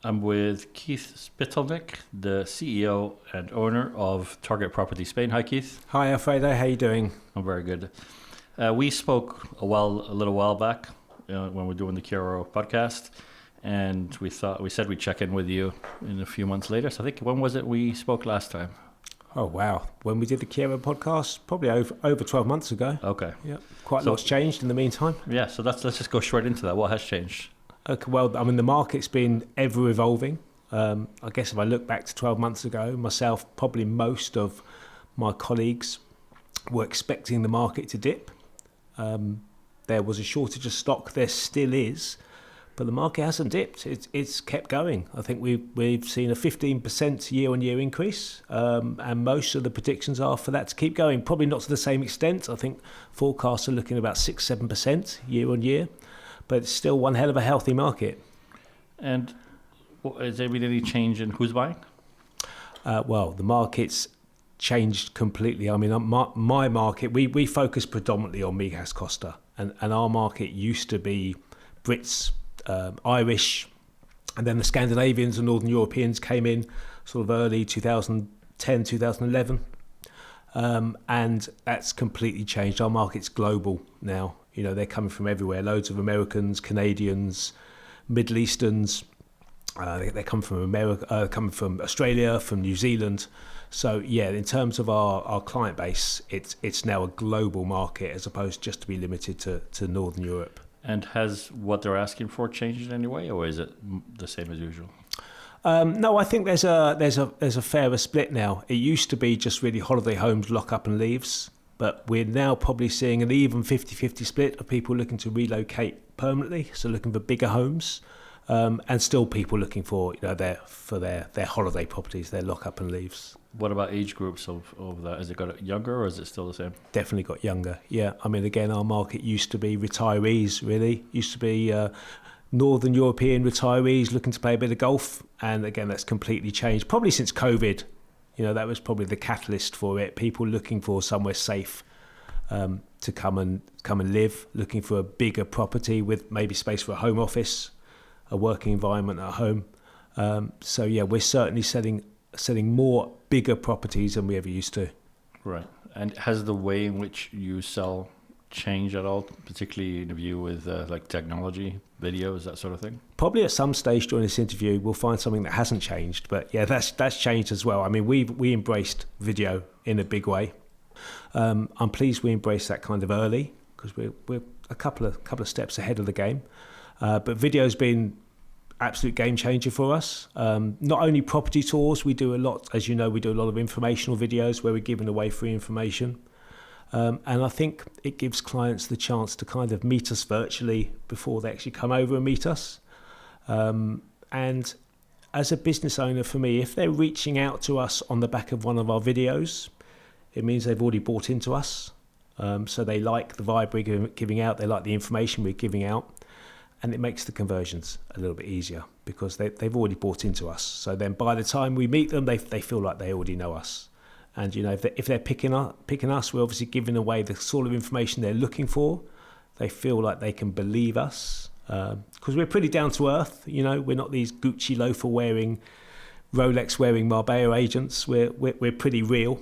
I'm with Keith Spitalnik, the CEO and owner of Target Property Spain. Hi, Keith. Hi, Alfredo. How you doing? I'm very good. We spoke a little while back when we were doing the Kiro podcast, and we said we'd check in with you in a few months later. So I think, when was it we spoke last time? Oh, wow. When we did the Kiro podcast, probably over 12 months ago. Okay. Yeah. Quite a lot's changed in the meantime. Yeah, so let's just go straight into that. What has changed? Okay, well, I mean, the market's been ever evolving. I guess if I look back to 12 months ago, myself, probably most of my colleagues were expecting the market to dip. There was a shortage of stock, there still is, but the market hasn't dipped. It's kept going. I think we've seen a 15% year-on-year increase, and most of the predictions are for that to keep going. Probably not to the same extent. I think forecasts are looking at about 6-7% year-on-year. But it's still one hell of a healthy market. And has there been any change in who's buying? Well, the market's changed completely. I mean, my market, we focus predominantly on Mijas Costa. And our market used to be Brits, Irish, and then the Scandinavians and Northern Europeans came in sort of early 2010, 2011. And that's completely changed. Our market's global now. You know, they're coming from everywhere. Loads of Americans, Canadians, Middle Easterns. They come from America, coming from Australia, from New Zealand. So yeah, in terms of our client base, it's now a global market as opposed just to be limited to Northern Europe. And has what they're asking for changed in any way, or is it the same as usual? No, I think there's a fairer split now. It used to be just really holiday homes, lock up and leaves. But we're now probably seeing an even 50-50 split of people looking to relocate permanently, so looking for bigger homes, and still people looking for their holiday properties, their lock up and leaves. What about age groups of that? Has it got younger, or is it still the same? Definitely got younger. Yeah, I mean, again, our market used to be retirees. Really, used to be Northern European retirees looking to play a bit of golf, and again, that's completely changed. Probably since COVID. You know, that was probably the catalyst for it. People looking for somewhere safe to come and live, looking for a bigger property with maybe space for a home office, a working environment at home. So yeah, we're certainly selling more bigger properties than we ever used to. Right. And has the way in which you sell changed at all, particularly in view with like technology, videos, that sort of thing? Probably at some stage during this interview we'll find something that hasn't changed, but yeah, that's changed as well. I mean, we embraced video in a big way. I'm pleased we embraced that kind of early because we're a couple of steps ahead of the game. But video's been absolute game changer for us. Not only property tours, we do a lot, as you know, we do a lot of informational videos where we're giving away free information. And I think it gives clients the chance to kind of meet us virtually before they actually come over and meet us. And as a business owner, for me, if they're reaching out to us on the back of one of our videos, it means they've already bought into us. So they like the vibe we're giving out, they like the information we're giving out, and it makes the conversions a little bit easier because they've already bought into us. So then by the time we meet them, they feel like they already know us. And you know, if they're picking us, we're obviously giving away the sort of information they're looking for. They feel like they can believe us because we're pretty down to earth. You know, we're not these Gucci loafer wearing, Rolex wearing Marbella agents. We're pretty real.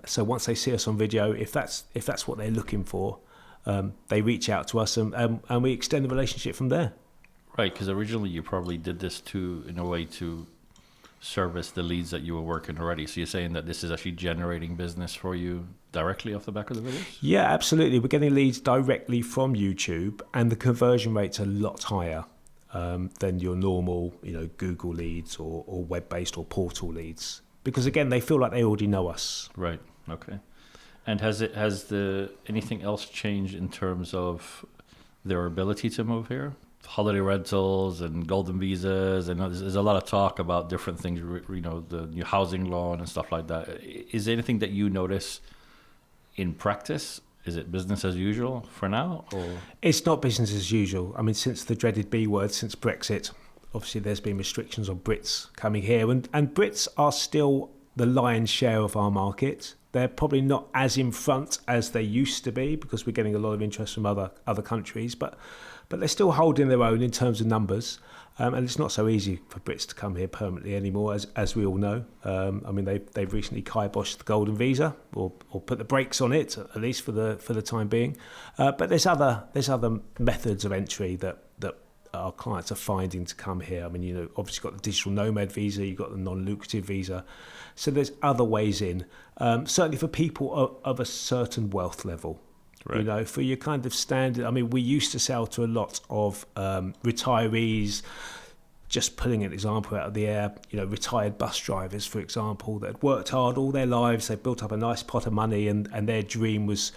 So once they see us on video, if that's what they're looking for, they reach out to us and we extend the relationship from there. Right, because originally you probably did this in a way to service the leads that you were working already. So you're saying that this is actually generating business for you directly off the back of the videos? Yeah, absolutely. We're getting leads directly from YouTube, and the conversion rate's a lot higher than your normal, Google leads or web-based or portal leads. Because again, they feel like they already know us. Right. Okay. And has anything else changed in terms of their ability to move here? Holiday rentals and golden visas, and there's a lot of talk about different things, the new housing law and stuff like that. Is there anything that you notice in practice? Is it business as usual for now? Or? It's not business as usual. I mean, since the dreaded B word, since Brexit, obviously there's been restrictions on Brits coming here, and Brits are still the lion's share of our market. They're probably not as in front as they used to be because we're getting a lot of interest from other countries, but but they're still holding their own in terms of numbers. And it's not so easy for Brits to come here permanently anymore, as we all know. I mean, they've recently kiboshed the golden visa, or put the brakes on it, at least for the time being. But there's other methods of entry that our clients are finding to come here. I mean, you know, obviously got the digital nomad visa, you've got the non-lucrative visa, so there's other ways in. Certainly for people of a certain wealth level. Right. You know, for your kind of standard, I mean, we used to sell to a lot of retirees, just pulling an example out of the air, you know, retired bus drivers, for example, that had worked hard all their lives, they built up a nice pot of money, and their dream was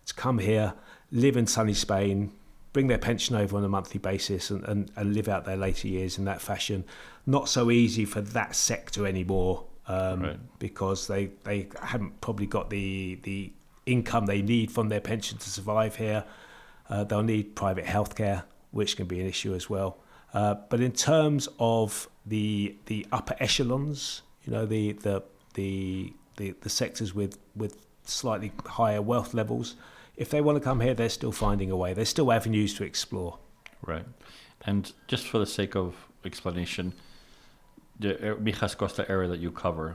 to come here, live in sunny Spain, bring their pension over on a monthly basis and live out their later years in that fashion. Not so easy for that sector anymore, because they haven't probably got the income they need from their pension to survive here. They'll need private healthcare, which can be an issue as well. But in terms of the upper echelons, you know, the sectors with slightly higher wealth levels, if they want to come here, they're still finding a way. There's still avenues to explore. Right. And just for the sake of explanation, the Mijas Costa area that you cover,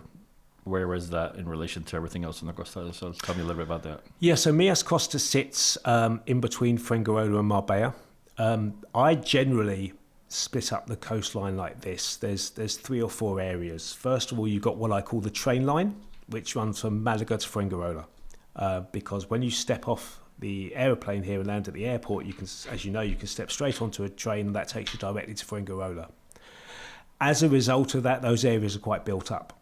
where is that in relation to everything else in the Costa? So tell me a little bit about that. Yeah, so Mijas Costa sits in between Fuengirola and Marbella. I generally split up the coastline like this. There's 3 or 4 areas. First of all, you've got what I call the train line, which runs from Malaga to Fuengirola. Because when you step off the aeroplane here and land at the airport, you can, as you know, you can step straight onto a train and that takes you directly to Fuengirola. As a result of that, those areas are quite built up.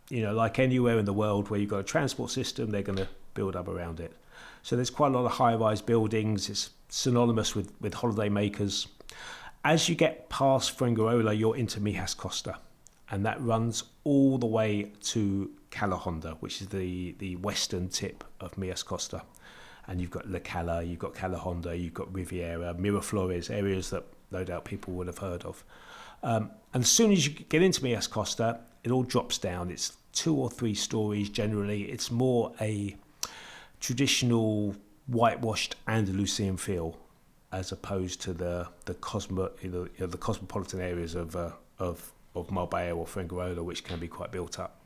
You know, like anywhere in the world where you've got a transport system, they're going to build up around it. So there's quite a lot of high-rise buildings. It's synonymous with holiday makers. As you get past Fuengirola, you're into Mijas Costa, and that runs all the way to Cala Honda, which is the western tip of Mijas Costa. And you've got La Cala, you've got Cala Honda, you've got Riviera, Miraflores, areas that no doubt people would have heard of. And as soon as you get into Mijas Costa, it all drops down. It's 2 or 3 stories generally. It's more a traditional whitewashed Andalusian feel, as opposed to the cosmopolitan areas of Marbella or Fuengirola, which can be quite built up.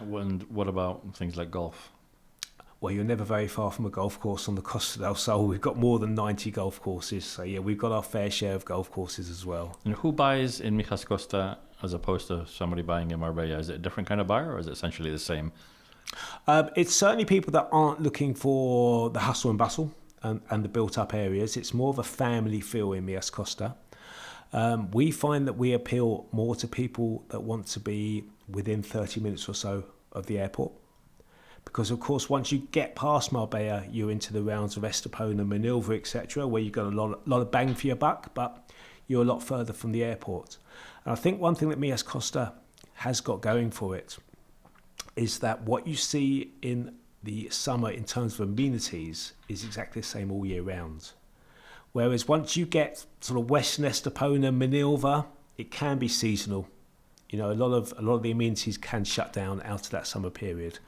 And what about things like golf? Well, you're never very far from a golf course on the Costa del Sol. We've got more than 90 golf courses. So, yeah, we've got our fair share of golf courses as well. And who buys in Mijas Costa as opposed to somebody buying in Marbella? Is it a different kind of buyer, or is it essentially the same? It's certainly people that aren't looking for the hustle and bustle and the built-up areas. It's more of a family feel in Mijas Costa. We find that we appeal more to people that want to be within 30 minutes or so of the airport. Because, of course, once you get past Marbella, you're into the rounds of Estepona, Manilva, etc., where you've got a lot of bang for your buck, but you're a lot further from the airport. And I think one thing that Mijas Costa has got going for it is that what you see in the summer in terms of amenities is exactly the same all year round. Whereas once you get sort of Western Estepona, Manilva, it can be seasonal. You know, a lot of the amenities can shut down out of that summer period.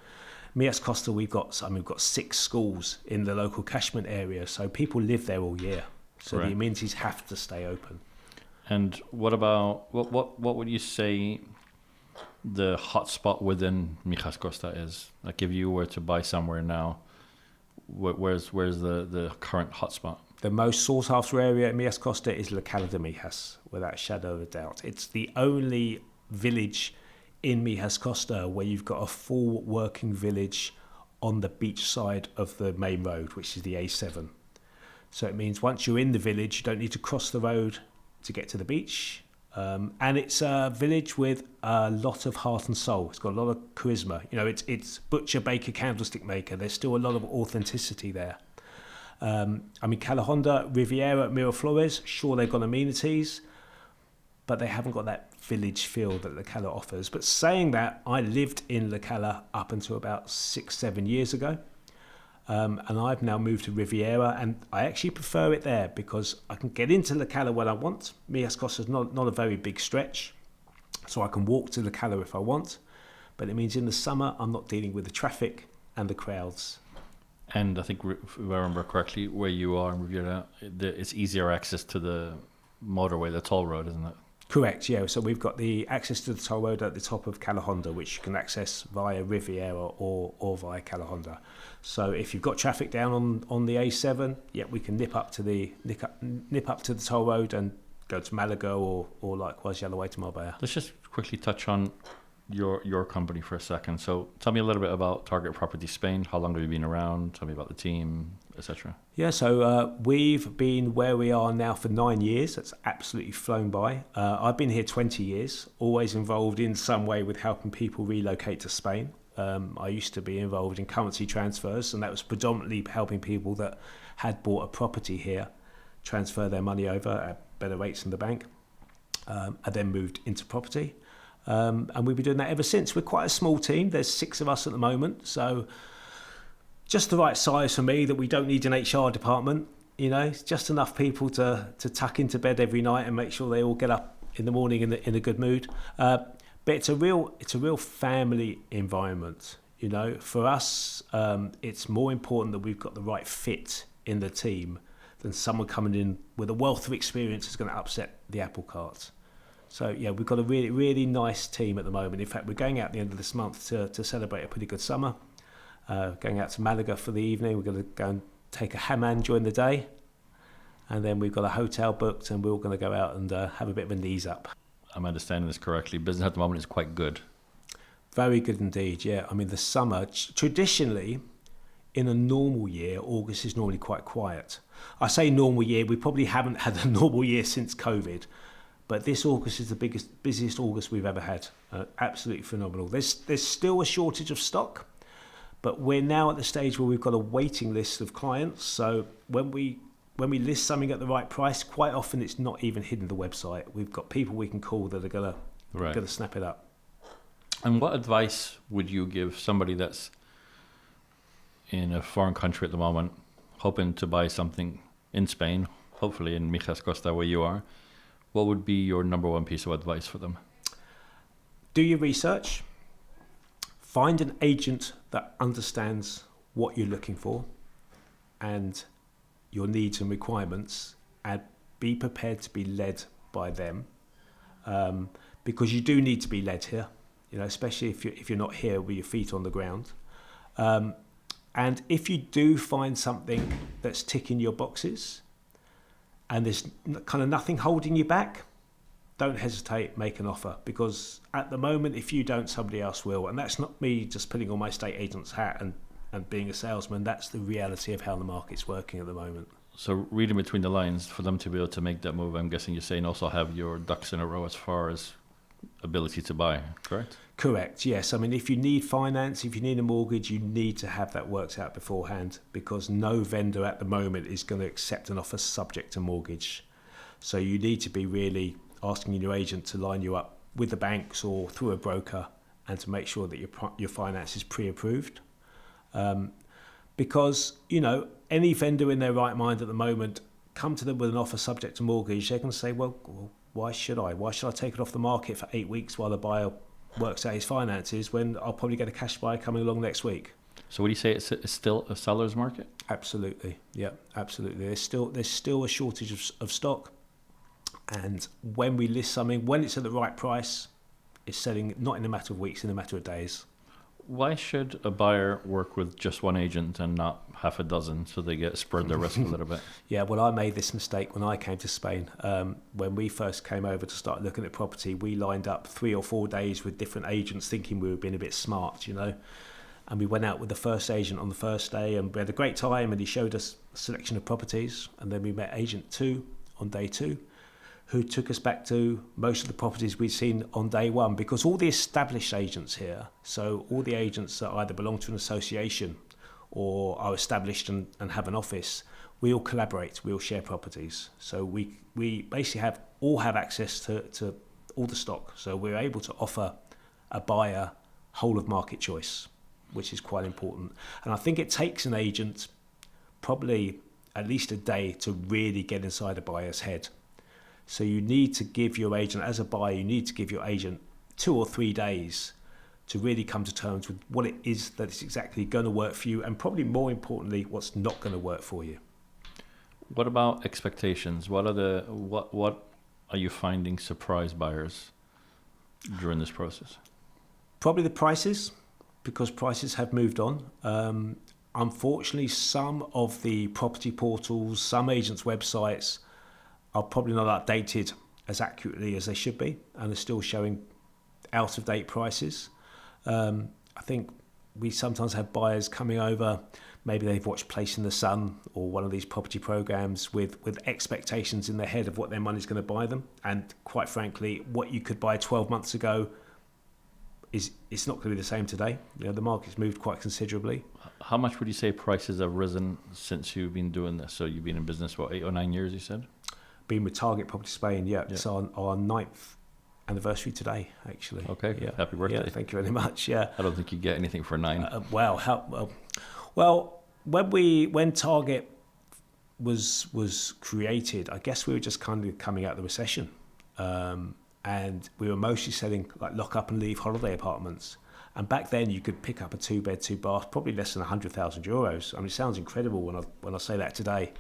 Mijas Costa, we've got 6 schools in the local catchment area, so people live there all year. So the amenities have to stay open. And what about what would you say the hotspot within Mijas Costa is? Like, if you were to buy somewhere now, where's the current hotspot? The most sought after area in Mijas Costa is La Cala de Mijas, without a shadow of a doubt. It's the only village in Mijas Costa where you've got a full working village on the beach side of the main road, which is the A7. So it means once you're in the village, you don't need to cross the road to get to the beach. And it's a village with a lot of heart and soul. It's got a lot of charisma. You know, it's butcher, baker, candlestick maker. There's still a lot of authenticity there. I mean, Cala Honda, Riviera, Miraflores, sure, they've got amenities, but they haven't got that village feel that La Cala offers. But saying that, I lived in La Cala up until about 6-7 years ago. And I've now moved to Riviera, and I actually prefer it there because I can get into La Cala when I want. Mijas Costa is not a very big stretch, so I can walk to La Cala if I want. But it means in the summer, I'm not dealing with the traffic and the crowds. And I think, if I remember correctly, where you are in Riviera, it's easier access to the motorway, the toll road, isn't it? Correct, yeah. So we've got the access to the toll road at the top of Calahonda, which you can access via Riviera or via Calahonda. So if you've got traffic down on the A7, yeah, we can nip up to the toll road and go to Malaga or likewise the other way to Marbella. Let's just quickly touch on your company for a second. So tell me a little bit about Target Property Spain. How long have you been around? Tell me about the team, etc. Yeah, so we've been where we are now for 9 years. That's absolutely flown by. I've been here 20 years, always involved in some way with helping people relocate to Spain. I used to be involved in currency transfers, and that was predominantly helping people that had bought a property here transfer their money over at better rates than the bank. I then moved into property. And we've been doing that ever since. We're quite a small team. There's 6 of us at the moment. So just the right size for me, that we don't need an HR department. You know, it's just enough people to tuck into bed every night and make sure they all get up in the morning in a good mood. But it's a real family environment. You know, for us, it's more important that we've got the right fit in the team than someone coming in with a wealth of experience is going to upset the apple cart. So, yeah, we've got a really, really nice team at the moment. In fact, we're going out at the end of this month to celebrate a pretty good summer. Going out to Malaga for the evening. We're going to go and take a hammam during the day. And then we've got a hotel booked, and we're all going to go out and have a bit of a knees up. I'm understanding this correctly. Business at the moment is quite good. Very good indeed, yeah. I mean, the summer, traditionally, in a normal year, August is normally quite quiet. I say normal year, we probably haven't had a normal year since COVID. But this August is the busiest August we've ever had. Absolutely phenomenal. There's still a shortage of stock, but we're now at the stage where we've got a waiting list of clients. So when we list something at the right price, quite often it's not even hidden the website. We've got people we can call that are gonna snap it up. And what advice would you give somebody that's in a foreign country at the moment, hoping to buy something in Spain, hopefully in Mijas Costa where you are? What would be your number one piece of advice for them? Do your research. Find an agent that understands what you're looking for and your needs and requirements, and be prepared to be led by them, because you do need to be led here, you know, especially if you're not here with your feet on the ground. And if you do find something that's ticking your boxes, and there's kind of nothing holding you back, don't hesitate, make an offer, because at the moment, if you don't, somebody else will. And that's not me just putting on my estate agent's hat and being a salesman. That's the reality of how the market's working at the moment. So reading between the lines, for them to be able to make that move, I'm guessing you're saying also have your ducks in a row as far as ability to buy, correct? Correct, yes. I mean, if you need finance, if you need a mortgage, you need to have that worked out beforehand, because no vendor at the moment is going to accept an offer subject to mortgage. So you need to be really asking your agent to line you up with the banks or through a broker, and to make sure that your finance is pre-approved. Because, you know, any vendor in their right mind at the moment, come to them with an offer subject to mortgage, they can say, well, why should I? Why should I take it off the market for 8 weeks while the buyer works out his finances, when I'll probably get a cash buyer coming along next week? So would you say it's still a seller's market? Absolutely, yeah, absolutely. There's still a shortage of stock, and when we list something, when it's at the right price, it's selling not in a matter of weeks, in a matter of days. Why should a buyer work with just one agent and not half a dozen, so they get spread their risk a little bit? Yeah, well, I made this mistake when I came to Spain. When we first came over to start looking at property, we lined up 3 or 4 days with different agents, thinking we were being a bit smart, you know. And we went out with the first agent on the first day, and we had a great time, and he showed us a selection of properties. And then we met agent 2 on day 2, who took us back to most of the properties we'd seen on day 1, because all the established agents here, so all the agents that either belong to an association or are established and have an office, we all collaborate, we all share properties. So we basically all have access to all the stock. So we're able to offer a buyer whole of market choice, which is quite important. And I think it takes an agent probably at least a day to really get inside a buyer's head. So you need to give your agent, as a buyer, you need to give your agent 2 or 3 days to really come to terms with what it is that is exactly going to work for you, and probably more importantly, what's not going to work for you. What about expectations? What are you finding surprise buyers during this process? Probably the prices, because prices have moved on. Unfortunately, some of the property portals, some agents' websites are probably not updated as accurately as they should be, and are still showing out-of-date prices. I think we sometimes have buyers coming over, maybe they've watched Place in the Sun or one of these property programs with expectations in their head of what their money's going to buy them. And quite frankly, what you could buy 12 months ago it's not going to be the same today. You know, the market's moved quite considerably. How much would you say prices have risen since you've been doing this? So you've been in business, 8 or 9 years, you said? Been with Target Property Spain, yeah. It's our 9th anniversary today, actually. Okay, yeah. Happy birthday. Yeah, thank you very much, yeah. I don't think you get anything for 9. Well, when Target was created, I guess we were just kind of coming out of the recession. And we were mostly selling like lock up and leave holiday apartments. And back then you could pick up a 2-bed, 2-bath, probably less than €100,000. I mean, it sounds incredible when I say that today.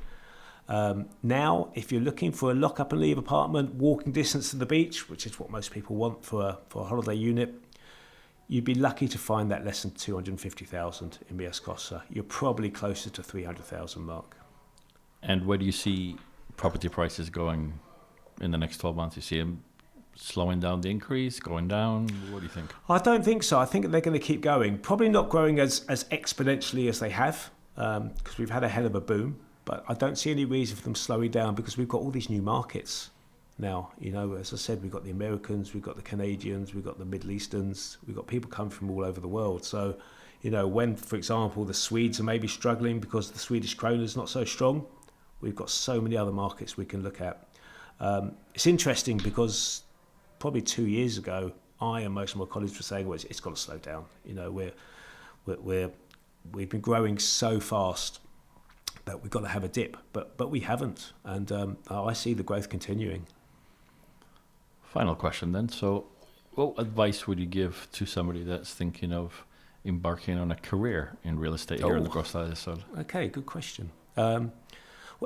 Now, if you're looking for a lock up and leave apartment, walking distance to the beach, which is what most people want for a holiday unit, you'd be lucky to find that less than 250,000 in Mijas Costa. You're probably closer to 300,000 mark. And where do you see property prices going in the next 12 months? You see them slowing down the increase, going down? What do you think? I don't think so. I think they're going to keep going. Probably not growing as exponentially as they have, because we've had a hell of a boom. But I don't see any reason for them slowing down, because we've got all these new markets now. You know, as I said, we've got the Americans, we've got the Canadians, we've got the Middle Easterns, we've got people coming from all over the world. So, you know, when, for example, the Swedes are maybe struggling because the Swedish krona is not so strong, we've got so many other markets we can look at. It's interesting because probably 2 years ago, I and most of my colleagues were saying, well, it's got to slow down. You know, we've been growing so fast that we've got to have a dip, but we haven't, and I see the growth continuing. Final question then. So what advice would you give to somebody that's thinking of embarking on a career in real estate here in the Costa del Sol? Okay, good question. Well,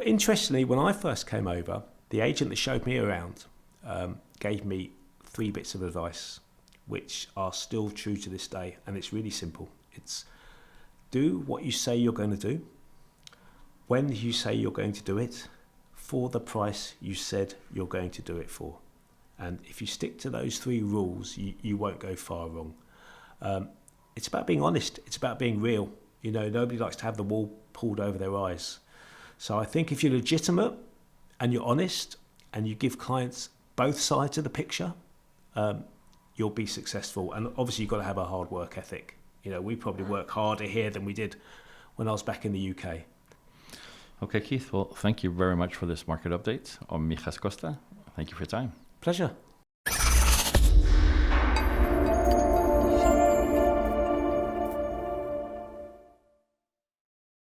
interestingly, when I first came over, the agent that showed me around gave me 3 bits of advice, which are still true to this day, and it's really simple. It's do what you say you're going to do, when you say you're going to do it, for the price you said you're going to do it for. And if you stick to those 3 rules, you won't go far wrong. It's about being honest. It's about being real. You know, nobody likes to have the wool pulled over their eyes. So I think if you're legitimate and you're honest and you give clients both sides of the picture, you'll be successful. And obviously you've got to have a hard work ethic. You know, we probably work harder here than we did when I was back in the UK. Okay, Keith. Well, thank you very much for this market update on Mijas Costa. Thank you for your time. Pleasure.